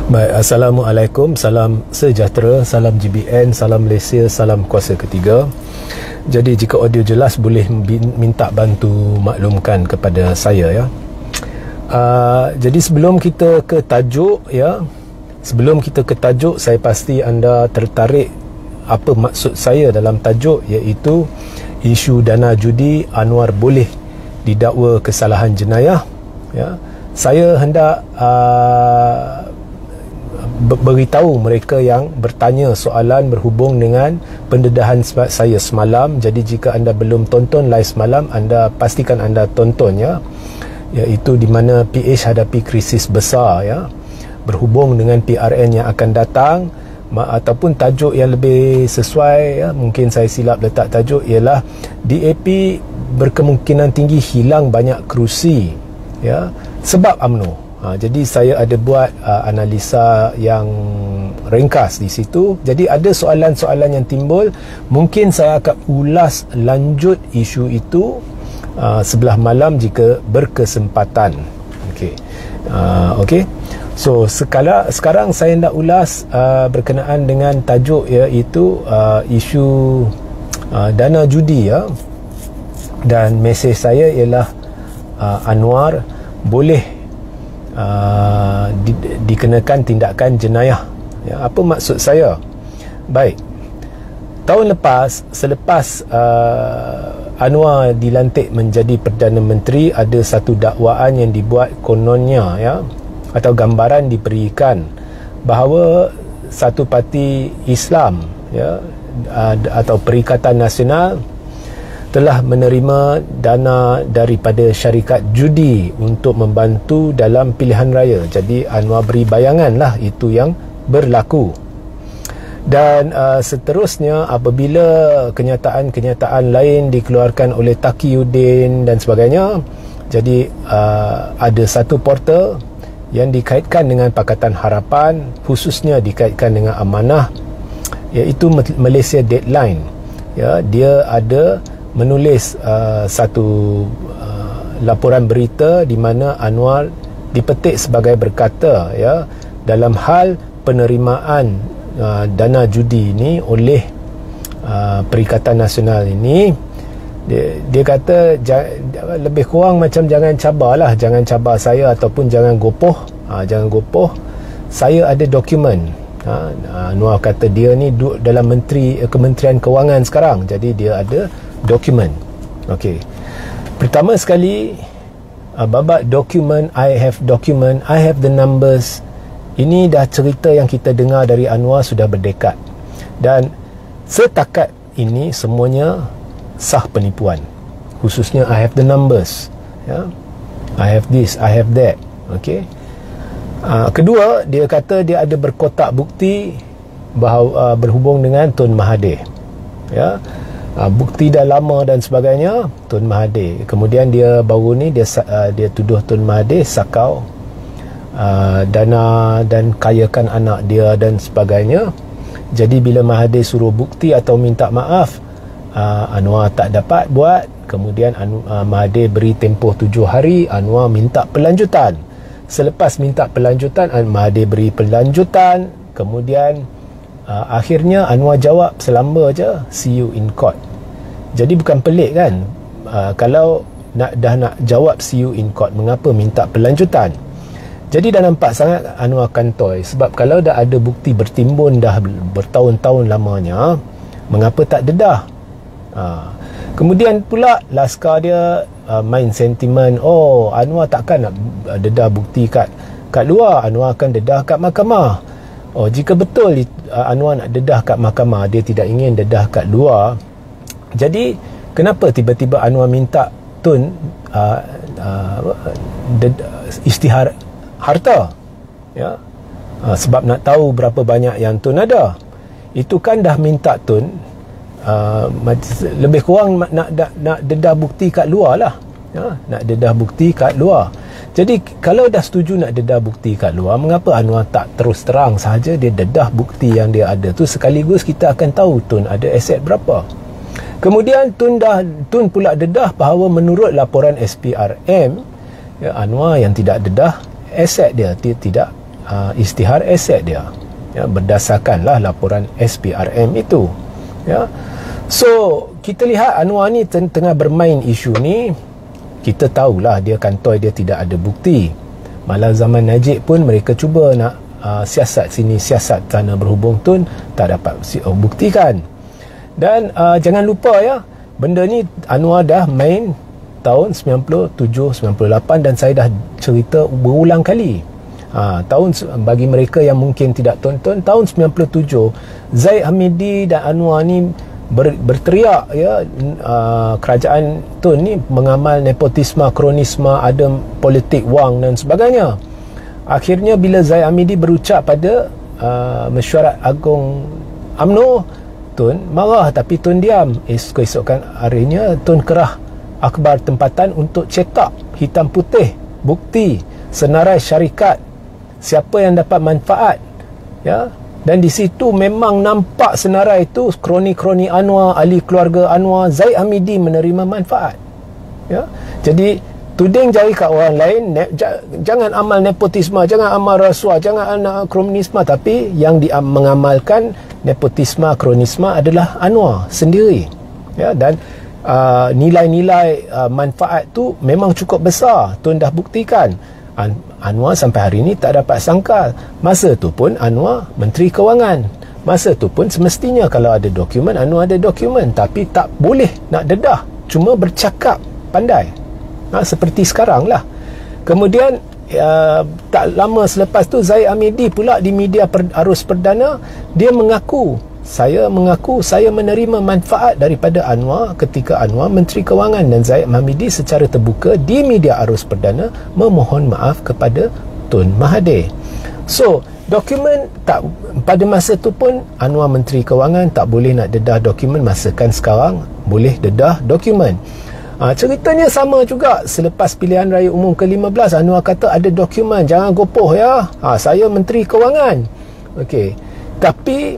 Baik, Assalamualaikum, salam sejahtera, salam GBN, salam Malaysia, salam kuasa ketiga. Jadi jika audio jelas boleh minta bantu maklumkan kepada saya ya. Jadi sebelum kita ke tajuk ya, saya pasti anda tertarik apa maksud saya dalam tajuk, iaitu isu dana judi Anwar boleh didakwa kesalahan jenayah ya. Saya hendak beritahu mereka yang bertanya soalan berhubung dengan pendedahan saya semalam. Jadi jika anda belum tonton live semalam, anda pastikan anda tonton ya, iaitu di mana PH hadapi krisis besar ya, berhubung dengan PRN yang akan datang. Ataupun tajuk yang lebih sesuai ya, mungkin saya silap letak tajuk, ialah DAP berkemungkinan tinggi hilang banyak kerusi ya, sebab UMNO. Jadi saya ada buat analisa yang ringkas di situ. Jadi ada soalan-soalan yang timbul, mungkin saya akan ulas lanjut isu itu sebelah malam jika berkesempatan. Okey. So sekarang saya nak ulas berkenaan dengan tajuk, iaitu isu dana judi ya. Dan mesej saya ialah Anwar boleh dikenakan tindakan jenayah ya. Apa maksud saya? Baik, tahun lepas, selepas Anwar dilantik menjadi Perdana Menteri, ada satu dakwaan yang dibuat kononnya ya, atau gambaran diberikan bahawa satu parti Islam ya, atau Perikatan Nasional telah menerima dana daripada syarikat judi untuk membantu dalam pilihan raya. Jadi Anwar beri bayangan lah itu yang berlaku. Dan seterusnya apabila kenyataan-kenyataan lain dikeluarkan oleh Taqiyuddin dan sebagainya, jadi ada satu portal yang dikaitkan dengan Pakatan Harapan, khususnya dikaitkan dengan amanah, iaitu Malaysia Deadline ya. Dia ada menulis satu laporan berita di mana Anwar dipetik sebagai berkata ya, dalam hal penerimaan dana judi ini oleh Perikatan Nasional ini, dia kata lebih kurang macam jangan cabar saya ataupun jangan gopoh, saya ada dokumen. Anwar kata dia ni duduk dalam Kementerian Kewangan sekarang, jadi dia ada dokumen. Okey. Pertama sekali, babak dokumen, I have the numbers. Ini dah cerita yang kita dengar dari Anwar sudah berdekad. Dan setakat ini semuanya sah penipuan. Khususnya I have the numbers. Ya. I have this, I have that. Okey. Kedua, dia kata dia ada berkotak bukti bahawa berhubung dengan Tun Mahathir. Ya. Bukti dah lama dan sebagainya, Tun Mahathir. Kemudian dia baru ni dia tuduh Tun Mahathir sakau dana dan kayakan anak dia dan sebagainya. Jadi bila Mahathir suruh bukti atau minta maaf, Anwar tak dapat buat. Kemudian Mahathir beri tempoh 7 hari, Anwar minta pelanjutan. Selepas minta pelanjutan, Mahathir beri pelanjutan. Kemudian akhirnya Anwar jawab selamba je, see you in court. Jadi bukan pelik kan, kalau dah nak jawab see you in court, mengapa minta pelanjutan? Jadi dah nampak sangat Anwar kantoi. Sebab kalau dah ada bukti bertimbun dah bertahun-tahun lamanya, mengapa tak dedah? Kemudian pula Laskar dia main sentimen, Anwar takkan nak dedah bukti kat luar, Anwar akan dedah kat mahkamah. Jika betul Anwar nak dedah kat mahkamah, dia tidak ingin dedah kat luar, jadi kenapa tiba-tiba Anwar minta Tun istihar harta ya? Sebab nak tahu berapa banyak yang Tun ada. Itu kan dah minta Tun lebih kurang nak dedah bukti kat luar lah ya? Nak dedah bukti kat luar. Jadi kalau dah setuju nak dedah bukti kat luar, mengapa Anwar tak terus terang sahaja dia dedah bukti yang dia ada tu, sekaligus kita akan tahu Tun ada aset berapa. Kemudian Tun pula dedah bahawa menurut laporan SPRM ya, Anwar yang tidak dedah aset dia tidak isytihar aset dia, ya, berdasarkanlah laporan SPRM itu, ya. So kita lihat Anwar ni tengah bermain isu ni. Kita tahulah dia kantoi, dia tidak ada bukti. Malah zaman Najib pun mereka cuba nak siasat sini siasat sana berhubung tu tak dapat buktikan. Dan jangan lupa, ya, benda ni Anwar dah main tahun 97, 98 dan saya dah cerita berulang kali. Bagi mereka yang mungkin tidak tonton, tahun 97 Zaid Hamidi dan Anwar ni berteriak, ya, kerajaan Tun ni mengamal nepotisme, kronisme, ada politik wang dan sebagainya. Akhirnya bila Zaid Hamidi berucap pada mesyuarat agung UMNO, Tun marah, tapi Tun diam. Keesokan harinya Tun kerah akhbar tempatan untuk cetak hitam putih bukti senarai syarikat, siapa yang dapat manfaat, ya. Dan di situ memang nampak senarai itu kroni-kroni Anwar, ahli keluarga Anwar, Zaid Hamidi menerima manfaat, ya. Jadi tuding jari kat orang lain, jangan amal nepotisme, jangan amal rasuah, jangan amal kronisme, tapi yang mengamalkan nepotisme, kronisme adalah Anwar sendiri, ya. Dan nilai-nilai manfaat tu memang cukup besar. Tun dah buktikan. Anwar sampai hari ini tak dapat sangkal. Masa tu pun Anwar Menteri Kewangan. Masa tu pun semestinya kalau ada dokumen, Anwar ada dokumen, tapi tak boleh nak dedah, cuma bercakap pandai, seperti sekarang lah. Kemudian tak lama selepas tu Zaid Hamidi pula di media arus perdana, dia mengaku saya menerima manfaat daripada Anwar ketika Anwar Menteri Kewangan, dan Zaid Hamidi secara terbuka di media arus perdana memohon maaf kepada Tun Mahathir. So dokumen tak, pada masa tu pun Anwar Menteri Kewangan tak boleh nak dedah dokumen, masakan sekarang boleh dedah dokumen. Ceritanya sama juga selepas pilihan raya umum ke-15, Anwar kata ada dokumen, jangan gopoh, ya, saya Menteri Kewangan. Okey, tapi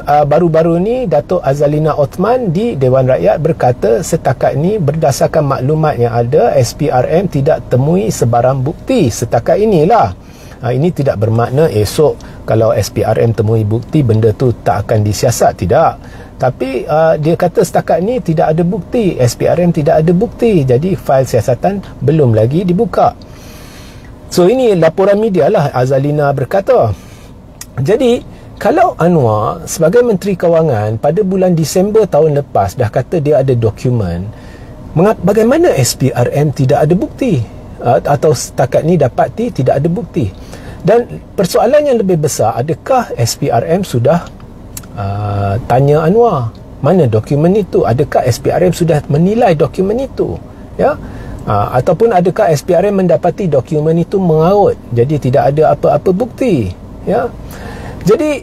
baru-baru ni Datuk Azalina Othman di Dewan Rakyat berkata setakat ni berdasarkan maklumat yang ada, SPRM tidak temui sebarang bukti setakat inilah. Ini tidak bermakna esok kalau SPRM temui bukti benda tu tak akan disiasat, tidak. Tapi dia kata setakat ni tidak ada bukti, SPRM tidak ada bukti, jadi fail siasatan belum lagi dibuka. So ini laporan media lah, Azalina berkata. Jadi kalau Anwar sebagai Menteri Kewangan pada bulan Disember tahun lepas dah kata dia ada dokumen, bagaimana SPRM tidak ada bukti? Atau setakat ni dapati tidak ada bukti? Dan persoalan yang lebih besar, adakah SPRM sudah tanya Anwar mana dokumen itu? Adakah SPRM sudah menilai dokumen itu, ya? Ataupun adakah SPRM mendapati dokumen itu mengarut, jadi tidak ada apa-apa bukti, ya? Jadi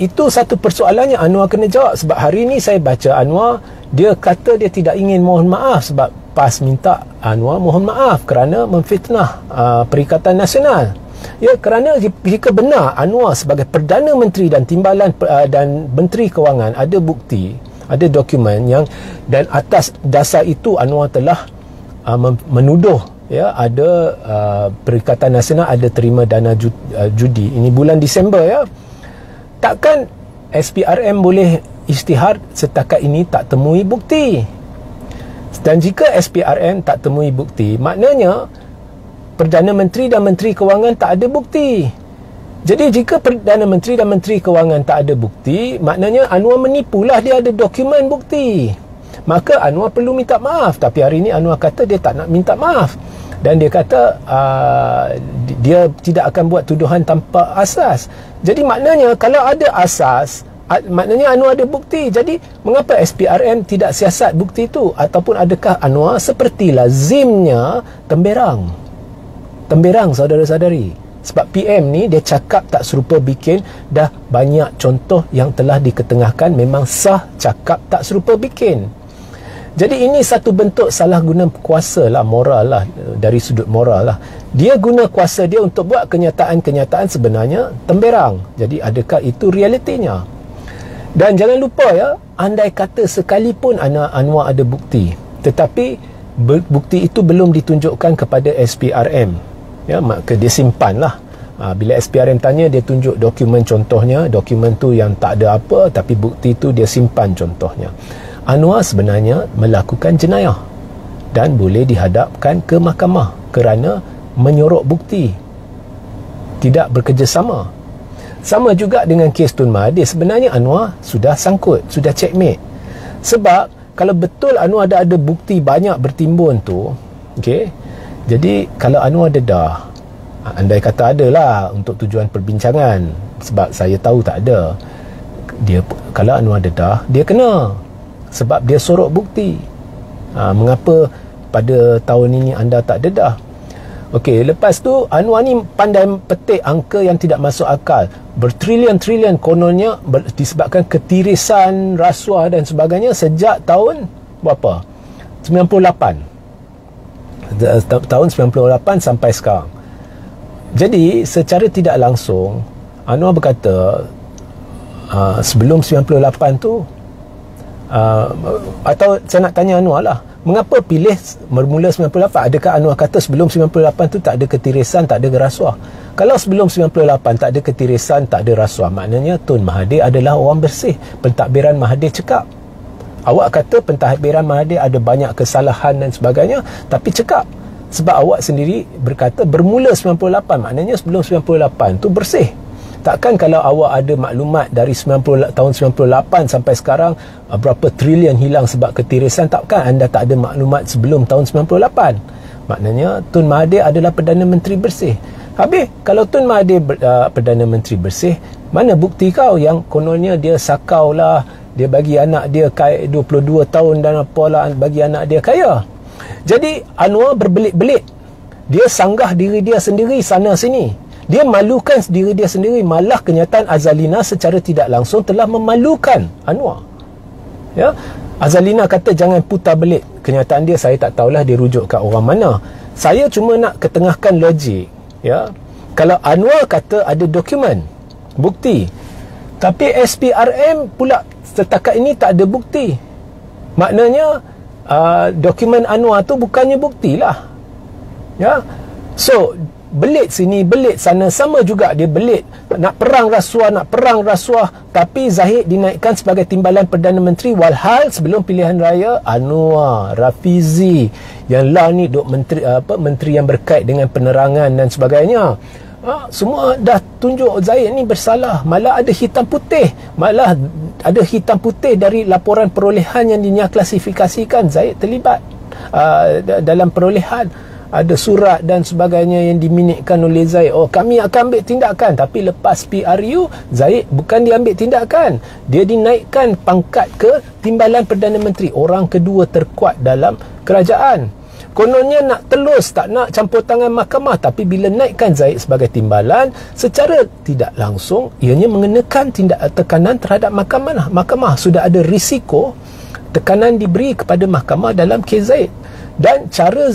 itu satu persoalan yang Anwar kena jawab. Sebab hari ni saya baca Anwar, dia kata dia tidak ingin mohon maaf sebab PAS minta Anwar mohon maaf kerana memfitnah Perikatan Nasional. Ya, kerana jika benar Anwar sebagai Perdana Menteri dan Timbalan dan Menteri Kewangan ada bukti, ada dokumen yang, dan atas dasar itu Anwar telah menuduh, ya, ada Perikatan Nasional ada terima dana judi. Ini bulan Disember, ya. Takkan SPRM boleh isytihar setakat ini tak temui bukti? Dan jika SPRM tak temui bukti, maknanya Perdana Menteri dan Menteri Kewangan tak ada bukti. Jadi jika Perdana Menteri dan Menteri Kewangan tak ada bukti, maknanya Anwar menipulah dia ada dokumen bukti. Maka Anwar perlu minta maaf. Tapi hari ini Anwar kata dia tak nak minta maaf. Dan dia kata dia tidak akan buat tuduhan tanpa asas. Jadi maknanya kalau ada asas, maknanya Anwar ada bukti. Jadi mengapa SPRM tidak siasat bukti itu? Ataupun adakah Anwar seperti lazimnya temberang? Temberang, saudara-saudari. Sebab PM ni dia cakap tak serupa bikin, dah banyak contoh yang telah diketengahkan memang sah cakap tak serupa bikin. Jadi ini satu bentuk salah guna kuasa lah, moral lah, dari sudut moral lah. Dia guna kuasa dia untuk buat kenyataan-kenyataan sebenarnya temberang. Jadi adakah itu realitinya? Dan jangan lupa, ya, andai kata sekalipun Anwar ada bukti, tetapi bukti itu belum ditunjukkan kepada SPRM, ya, maka dia simpan lah. Bila SPRM tanya, dia tunjuk dokumen contohnya. Dokumen tu yang tak ada apa, tapi bukti tu dia simpan contohnya. Anwar sebenarnya melakukan jenayah dan boleh dihadapkan ke mahkamah kerana menyorok bukti, tidak bekerjasama. Sama juga dengan kes Tun Mahathir. Sebenarnya Anwar sudah sangkut, sudah checkmate. Sebab kalau betul Anwar ada bukti banyak bertimbun tu, okey, jadi kalau Anwar dedah, andai kata ada lah untuk tujuan perbincangan, sebab saya tahu tak ada, dia kalau Anwar dedah, dia kena, sebab dia sorok bukti. Mengapa pada tahun ini anda tak dedah? Okey, lepas tu Anwar ni pandai petik angka yang tidak masuk akal. Bertrilion-trilion kononnya disebabkan ketirisan, rasuah dan sebagainya sejak tahun berapa? 98. Tahun 98 sampai sekarang. Jadi secara tidak langsung Anwar berkata sebelum 98 tu atau saya nak tanya Anwar lah, mengapa pilih bermula 98? Adakah Anwar kata sebelum 98 tu tak ada ketirisan, tak ada rasuah? Kalau sebelum 98 tak ada ketirisan, tak ada rasuah, maknanya Tun Mahathir adalah orang bersih. Pentadbiran Mahathir cekap. Awak kata pentadbiran Mahathir ada banyak kesalahan dan sebagainya, tapi cekap. Sebab awak sendiri berkata bermula 98, maknanya sebelum 98 tu bersih. Takkan kalau awak ada maklumat dari tahun 98 sampai sekarang berapa trilion hilang sebab ketirisan, takkan anda tak ada maklumat sebelum tahun 98? Maknanya Tun Mahathir adalah Perdana Menteri bersih. Habis kalau Tun Mahathir Perdana Menteri bersih, mana bukti kau yang kononnya dia sakau lah, dia bagi anak dia kaya 22 tahun dan apalah bagi anak dia kaya. Jadi Anwar berbelit-belit, dia sanggah diri dia sendiri sana sini, dia malukan diri dia sendiri. Malah kenyataan Azalina secara tidak langsung telah memalukan Anwar. Ya, Azalina kata jangan putar belit. Kenyataan dia saya tak tahulah dia rujuk kat orang mana. Saya cuma nak ketengahkan logik. Ya, kalau Anwar kata ada dokumen, bukti, tapi SPRM pula setakat ini tak ada bukti, maknanya dokumen Anwar tu bukannya bukti lah. Ya, so belit sini, belit sana, sama juga dia belit nak perang rasuah, tapi Zahid dinaikkan sebagai timbalan Perdana Menteri, walhal sebelum pilihan raya Anwar, Rafizi yang lah ni duk menteri menteri yang berkait dengan penerangan dan sebagainya, semua dah tunjuk Zahid ni bersalah. Malah ada hitam putih dari laporan perolehan yang dinyaklasifikasikan Zahid terlibat dalam perolehan. Ada surat dan sebagainya yang diminitkan oleh Zahid. Oh, kami akan ambil tindakan. Tapi lepas PRU, Zahid bukan diambil tindakan, dia dinaikkan pangkat ke timbalan Perdana Menteri, orang kedua terkuat dalam kerajaan. Kononnya nak telus, tak nak campur tangan mahkamah, tapi bila naikkan Zahid sebagai timbalan, secara tidak langsung ianya mengenakan tekanan terhadap mahkamah. Sudah ada risiko tekanan diberi kepada mahkamah dalam kes Zahid. Dan cara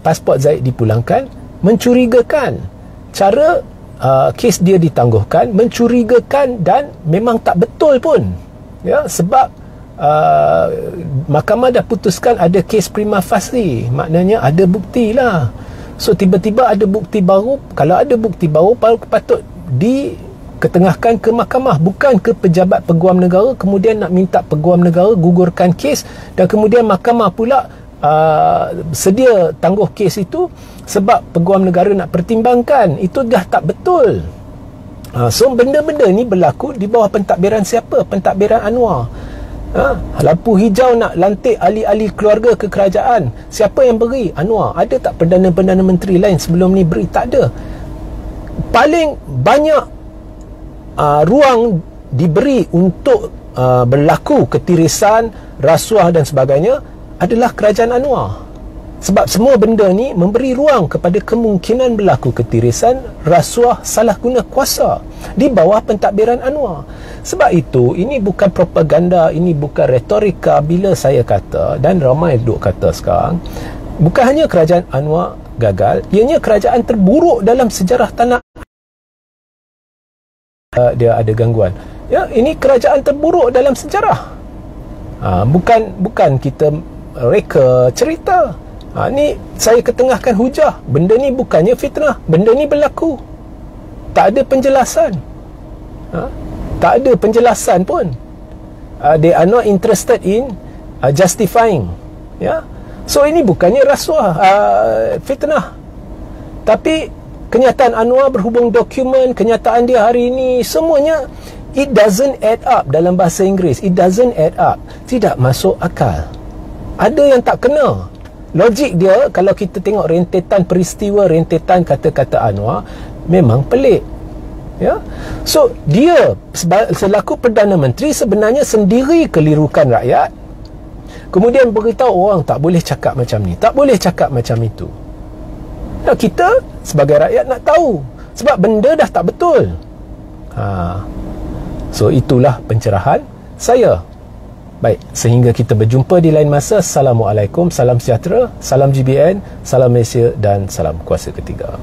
pasport Zahid dipulangkan mencurigakan. Cara kes dia ditangguhkan mencurigakan dan memang tak betul pun. Ya, sebab mahkamah dah putuskan ada kes prima facie, maknanya ada bukti lah. So tiba-tiba ada bukti baru. Kalau ada bukti baru, patut diketengahkan ke mahkamah, bukan ke pejabat peguam negara, kemudian nak minta peguam negara gugurkan kes, dan kemudian mahkamah pula sedia tangguh kes itu sebab peguam negara nak pertimbangkan. Itu dah tak betul. So benda-benda ni berlaku di bawah pentadbiran siapa? Pentadbiran Anwar. Lampu hijau nak lantik ahli-ahli keluarga ke kerajaan, siapa yang beri? Anwar. Ada tak Perdana Menteri lain sebelum ni beri? Tak ada. Paling banyak ruang diberi untuk berlaku ketirisan, rasuah dan sebagainya adalah kerajaan Anwar. Sebab semua benda ni memberi ruang kepada kemungkinan berlaku ketirisan, rasuah, salah guna kuasa di bawah pentadbiran Anwar. Sebab itu, ini bukan propaganda, ini bukan retorika bila saya kata, dan ramai duk kata sekarang, bukan hanya kerajaan Anwar gagal, ianya kerajaan terburuk dalam sejarah tanah. Dia ada gangguan. Ya, ini kerajaan terburuk dalam sejarah. Bukan kita reka cerita. Ni saya ketengahkan hujah. Benda ni bukannya fitnah, benda ni berlaku. tak ada penjelasan. Tak ada penjelasan pun. They are not interested in justifying. Ya. So ini bukannya rasuah, fitnah. Tapi kenyataan Anwar berhubung dokumen, kenyataan dia hari ini, semuanya it doesn't add up. Dalam bahasa Inggeris, it doesn't add up. Tidak masuk akal. Ada yang tak kena. Logik dia, kalau kita tengok rentetan peristiwa, rentetan kata-kata Anwar, memang pelik. Ya. So dia selaku Perdana Menteri sebenarnya sendiri kelirukan rakyat, kemudian beritahu orang tak boleh cakap macam ni, tak boleh cakap macam itu. Nah, kita sebagai rakyat nak tahu, sebab benda dah tak betul. So itulah pencerahan saya. Baik, sehingga kita berjumpa di lain masa. Assalamualaikum, salam sejahtera, salam GBN, salam Malaysia dan salam kuasa ketiga.